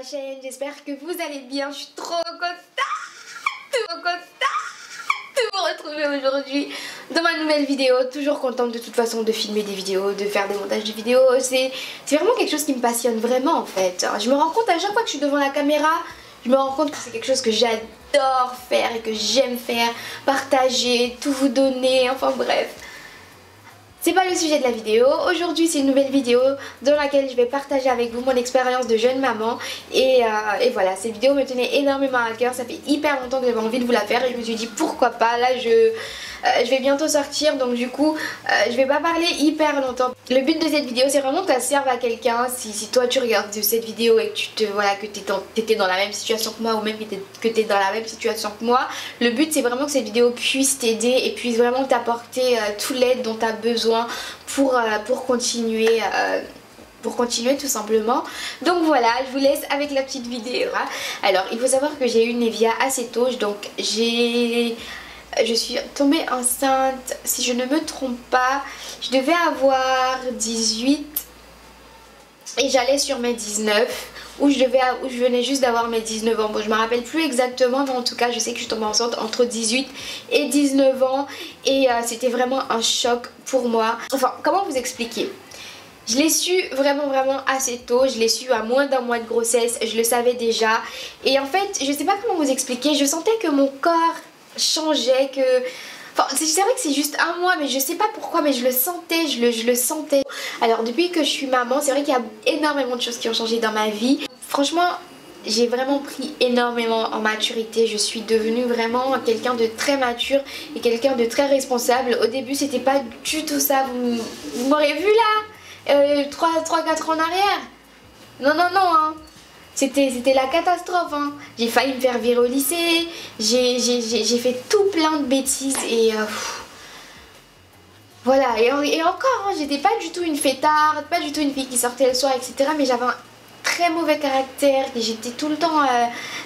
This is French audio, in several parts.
ma chaîne, j'espère que vous allez bien, je suis trop contente de vous retrouver aujourd'hui dans ma nouvelle vidéo. Toujours contente de toute façon de filmer des vidéos, de faire des montages de vidéos, c'est vraiment quelque chose qui me passionne vraiment en fait. Je me rends compte à chaque fois que je suis devant la caméra, je me rends compte que c'est quelque chose que j'adore faire et que j'aime faire, partager, tout vous donner, enfin bref. C'est pas le sujet de la vidéo. Aujourd'hui c'est une nouvelle vidéo dans laquelle je vais partager avec vous mon expérience de jeune maman et voilà, cette vidéo me tenait énormément à cœur, ça fait hyper longtemps que j'avais envie de vous la faire et je me suis dit pourquoi pas, là je vais bientôt sortir donc du coup je vais pas parler hyper longtemps. Le but de cette vidéo c'est vraiment que ça serve à quelqu'un. Si toi tu regardes cette vidéo et que t'étais dans la même situation que moi ou même que t'es dans la même situation que moi, le but c'est vraiment que cette vidéo puisse t'aider et puisse vraiment t'apporter toute l'aide dont tu as besoin pour continuer tout simplement. Donc voilà, je vous laisse avec la petite vidéo. Alors il faut savoir que j'ai eu Nevia assez tôt, donc je suis tombée enceinte, si je ne me trompe pas, je devais avoir 18 et j'allais sur mes 19 où je venais juste d'avoir mes 19 ans. Bon, je me rappelle plus exactement, mais en tout cas je sais que je suis tombée enceinte entre 18 et 19 ans et c'était vraiment un choc pour moi. Enfin, comment vous expliquer ? Je l'ai su vraiment assez tôt, je l'ai su à moins d'un mois de grossesse, je le savais déjà. Et en fait, je sais pas comment vous expliquer, je sentais que mon corps changeait, que... Enfin, c'est vrai que c'est juste un mois, mais je sais pas pourquoi, mais je le sentais, je le sentais. Alors depuis que je suis maman, c'est vrai qu'il y a énormément de choses qui ont changé dans ma vie. Franchement, j'ai vraiment pris énormément en maturité, je suis devenue vraiment quelqu'un de très mature et quelqu'un de très responsable. Au début c'était pas du tout ça, vous m'aurez vu là 3-4 ans en arrière. Non hein. C'était la catastrophe hein. J'ai failli me faire virer au lycée, j'ai fait tout plein de bêtises et voilà, et encore hein, j'étais pas du tout une fêtarde, pas du tout une fille qui sortait le soir etc. Mais j'avais un très mauvais caractère, et j'étais tout le temps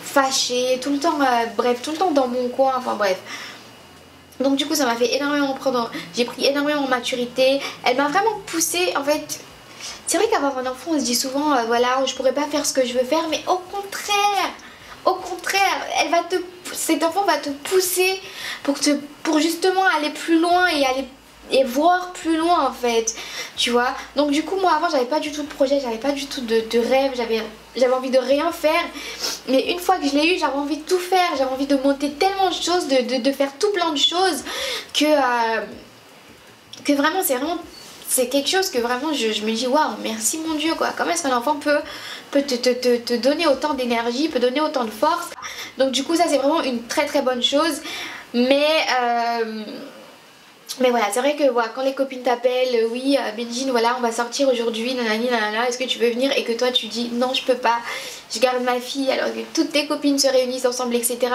fâchée, tout le temps bref, tout le temps dans mon coin, enfin bref. Donc du coup ça m'a fait énormément prendre, j'ai pris énormément en maturité, elle m'a vraiment poussée en fait. C'est vrai qu'avoir un enfant on se dit souvent voilà je pourrais pas faire ce que je veux faire, mais au contraire cet enfant va te pousser pour justement aller plus loin et voir plus loin en fait, tu vois. Donc du coup moi avant j'avais pas du tout de projet, j'avais pas du tout de rêve, j'avais envie de rien faire, mais une fois que je l'ai eu j'avais envie de tout faire, j'avais envie de monter tellement de choses, de faire tout plein de choses que vraiment c'est quelque chose que vraiment je me dis waouh, merci mon Dieu quoi, comment est-ce qu'un enfant peut te donner autant d'énergie, peut donner autant de force. Donc du coup ça c'est vraiment une très bonne chose, mais voilà, c'est vrai que voilà, quand les copines t'appellent, oui Benjine voilà on va sortir aujourd'hui, nanani nanana, est-ce que tu veux venir, et que toi tu dis non je peux pas, je garde ma fille, alors que toutes tes copines se réunissent ensemble etc.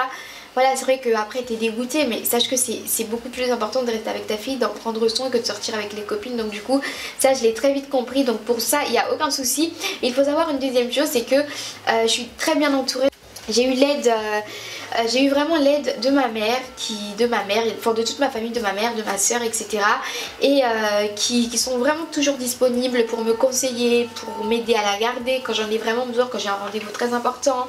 Voilà, c'est vrai qu'après t'es dégoûtée, mais sache que c'est beaucoup plus important de rester avec ta fille, d'en prendre soin que de sortir avec les copines. Donc du coup ça je l'ai très vite compris, donc pour ça il n'y a aucun souci. Et il faut savoir une deuxième chose, c'est que je suis très bien entourée. J'ai eu l'aide, j'ai eu vraiment l'aide de ma mère, enfin de toute ma famille, de ma mère, de ma soeur, etc. Et qui sont vraiment toujours disponibles pour me conseiller, pour m'aider à la garder quand j'en ai vraiment besoin, quand j'ai un rendez-vous très important,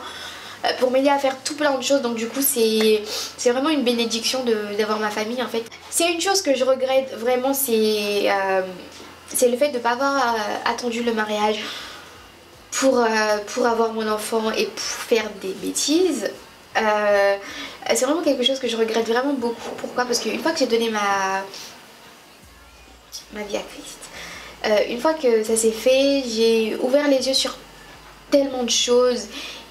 pour m'aider à faire tout plein de choses. Donc du coup c'est vraiment une bénédiction d'avoir ma famille en fait. C'est une chose que je regrette vraiment, c'est le fait de ne pas avoir attendu le mariage pour avoir mon enfant et pour faire des bêtises. C'est vraiment quelque chose que je regrette vraiment beaucoup. Pourquoi ? Parce qu'une fois que j'ai donné ma vie à Christ, une fois que ça s'est fait, j'ai ouvert les yeux sur tellement de choses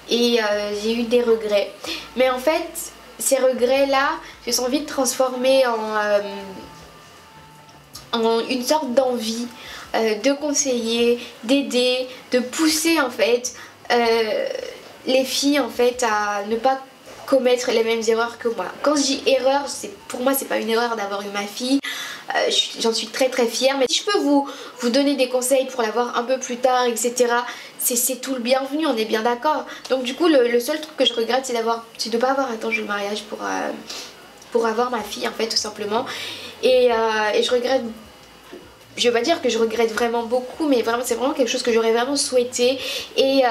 et j'ai eu des regrets. Mais en fait ces regrets là se sont vite transformés en une sorte d'envie de conseiller, d'aider, de pousser en fait les filles en fait à ne pas commettre les mêmes erreurs que moi. Quand je dis erreur, pour moi c'est pas une erreur d'avoir eu ma fille, j'en suis très fière, mais si je peux vous donner des conseils pour l'avoir un peu plus tard etc, c'est tout le bienvenu, on est bien d'accord. Donc du coup le seul truc que je regrette c'est de pas avoir attendu le mariage pour avoir ma fille en fait tout simplement. Et je regrette je vais pas dire que je regrette vraiment beaucoup, mais vraiment c'est vraiment quelque chose que j'aurais vraiment souhaité. Et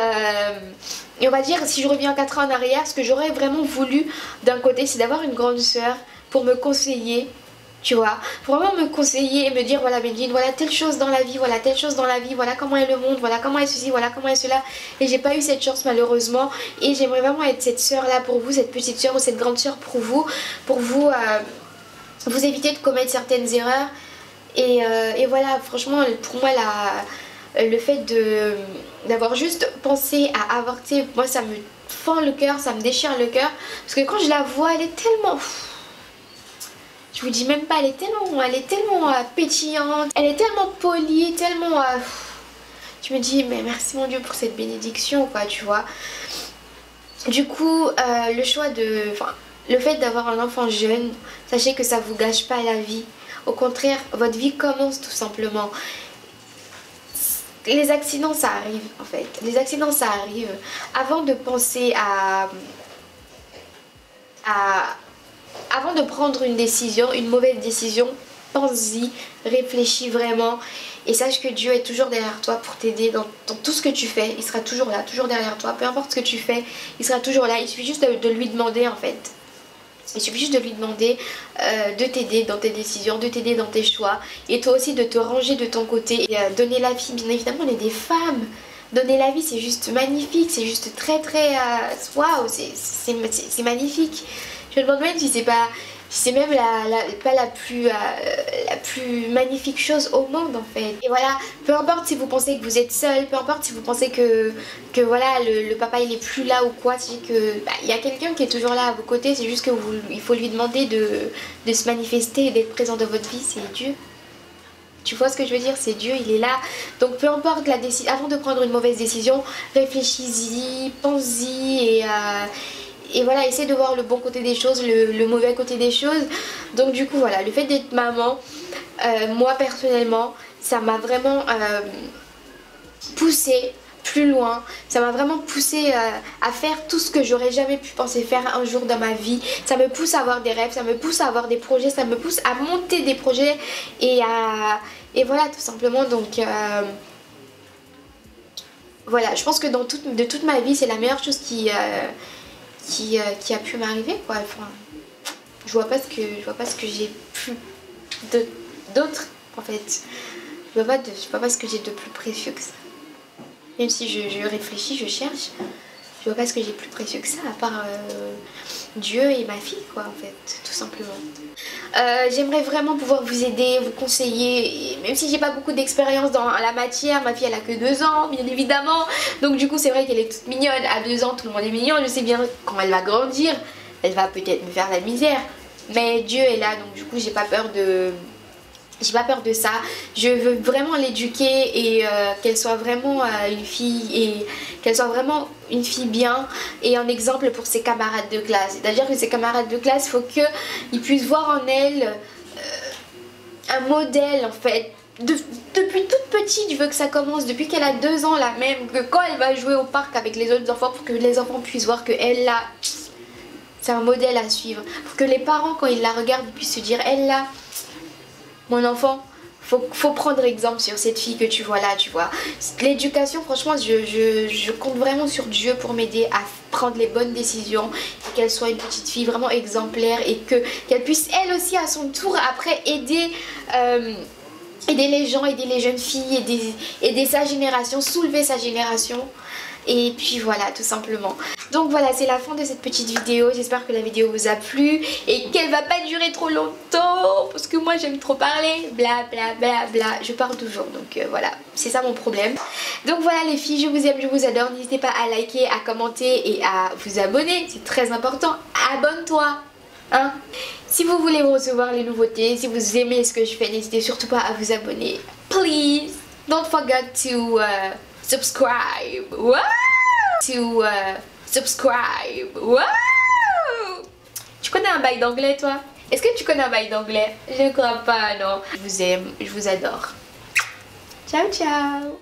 on va dire, si je reviens 4 ans en arrière, ce que j'aurais vraiment voulu d'un côté, c'est d'avoir une grande sœur pour me conseiller. Tu vois, pour vraiment me conseiller et me dire voilà Méline, voilà telle chose dans la vie, voilà telle chose dans la vie, voilà comment est le monde, voilà comment est ceci, voilà comment est cela. Et j'ai pas eu cette chance malheureusement. Et j'aimerais vraiment être cette soeur là pour vous, cette petite soeur ou cette grande soeur pour vous vous éviter de commettre certaines erreurs. Et voilà, franchement pour moi le fait d'avoir juste pensé à avorter, moi ça me fend le cœur, ça me déchire le cœur. Parce que quand je la vois, elle est tellement... Je vous dis même pas, elle est tellement pétillante, elle est tellement polie, tellement... je me dis, mais merci mon Dieu pour cette bénédiction, quoi, tu vois. Du coup, le choix de... Enfin, le fait d'avoir un enfant jeune, sachez que ça vous gâche pas la vie. Au contraire, votre vie commence tout simplement. Les accidents, ça arrive, en fait. Les accidents, ça arrive. Avant de penser avant de prendre une décision, une mauvaise décision, pense-y, réfléchis vraiment et sache que Dieu est toujours derrière toi pour t'aider dans tout ce que tu fais. Il sera toujours là, toujours derrière toi, peu importe ce que tu fais, il sera toujours là. Il suffit juste de lui demander en fait. Il suffit juste de lui demander de t'aider dans tes décisions, de t'aider dans tes choix et toi aussi de te ranger de ton côté et donner la vie. Bien évidemment, on est des femmes. Donner la vie, c'est juste magnifique, c'est juste très waouh, c'est magnifique. Je me demande même si c'est même pas la plus magnifique chose au monde en fait. Et voilà, peu importe si vous pensez que vous êtes seul, peu importe si vous pensez que voilà le papa il est plus là ou quoi, c'est que il y a quelqu'un qui est toujours là à vos côtés, c'est juste que il faut lui demander de se manifester et d'être présent dans votre vie, c'est Dieu. Tu vois ce que je veux dire, c'est Dieu, il est là. Donc peu importe la décision, avant de prendre une mauvaise décision, réfléchis-y, pense-y et voilà, essaie de voir le bon côté des choses, le mauvais côté des choses. Donc du coup voilà, le fait d'être maman, moi personnellement, ça m'a vraiment poussée plus loin. Ça m'a vraiment poussée à faire tout ce que j'aurais jamais pu penser faire un jour dans ma vie. Ça me pousse à avoir des rêves, ça me pousse à avoir des projets, ça me pousse à monter des projets et voilà tout simplement. Donc voilà, je pense que de toute ma vie, c'est la meilleure chose qui a pu m'arriver quoi. Enfin, je vois pas ce que j'ai plus d'autre en fait. Je vois pas ce que j'ai de plus précieux que ça. Même si je réfléchis, je cherche, je vois pas ce que j'ai plus précieux que ça à part Dieu et ma fille quoi en fait, tout simplement. J'aimerais vraiment pouvoir vous aider, vous conseiller, et même si j'ai pas beaucoup d'expérience dans la matière, ma fille elle a que 2 ans bien évidemment, donc du coup c'est vrai qu'elle est toute mignonne, à 2 ans tout le monde est mignon, je sais bien quand elle va grandir, elle va peut-être me faire la misère, mais Dieu est là donc du coup j'ai pas peur de ça. Je veux vraiment l'éduquer et qu'elle soit vraiment une fille et qu'elle soit vraiment une fille bien et un exemple pour ses camarades de classe. C'est-à-dire que ses camarades de classe, il faut qu'ils puissent voir en elle un modèle en fait. Depuis toute petite, je veux que ça commence, depuis qu'elle a 2 ans là même, que quand elle va jouer au parc avec les autres enfants, pour que les enfants puissent voir qu'elle là, c'est un modèle à suivre. Pour que les parents quand ils la regardent, ils puissent se dire, elle là, mon enfant, faut prendre exemple sur cette fille que tu vois là, tu vois. L'éducation, franchement, je compte vraiment sur Dieu pour m'aider à prendre les bonnes décisions. Qu'elle soit une petite fille vraiment exemplaire et qu'elle puisse elle aussi à son tour après aider les gens, aider les jeunes filles, aider sa génération, soulever sa génération. Et puis voilà, tout simplement. Donc voilà, c'est la fin de cette petite vidéo. J'espère que la vidéo vous a plu et qu'elle va pas durer trop longtemps parce que moi j'aime trop parler, bla bla bla bla. Je parle toujours, donc voilà, c'est ça mon problème. Donc voilà les filles, je vous aime, je vous adore. N'hésitez pas à liker, à commenter et à vous abonner, c'est très important. Abonne-toi, hein. Si vous voulez recevoir les nouveautés, si vous aimez ce que je fais, n'hésitez surtout pas à vous abonner. Please, don't forget to subscribe. Wow! Subscribe. Wow! Tu connais un bail d'anglais toi? Est-ce que tu connais un bail d'anglais? Je ne crois pas, non. Je vous aime, je vous adore. Ciao ciao.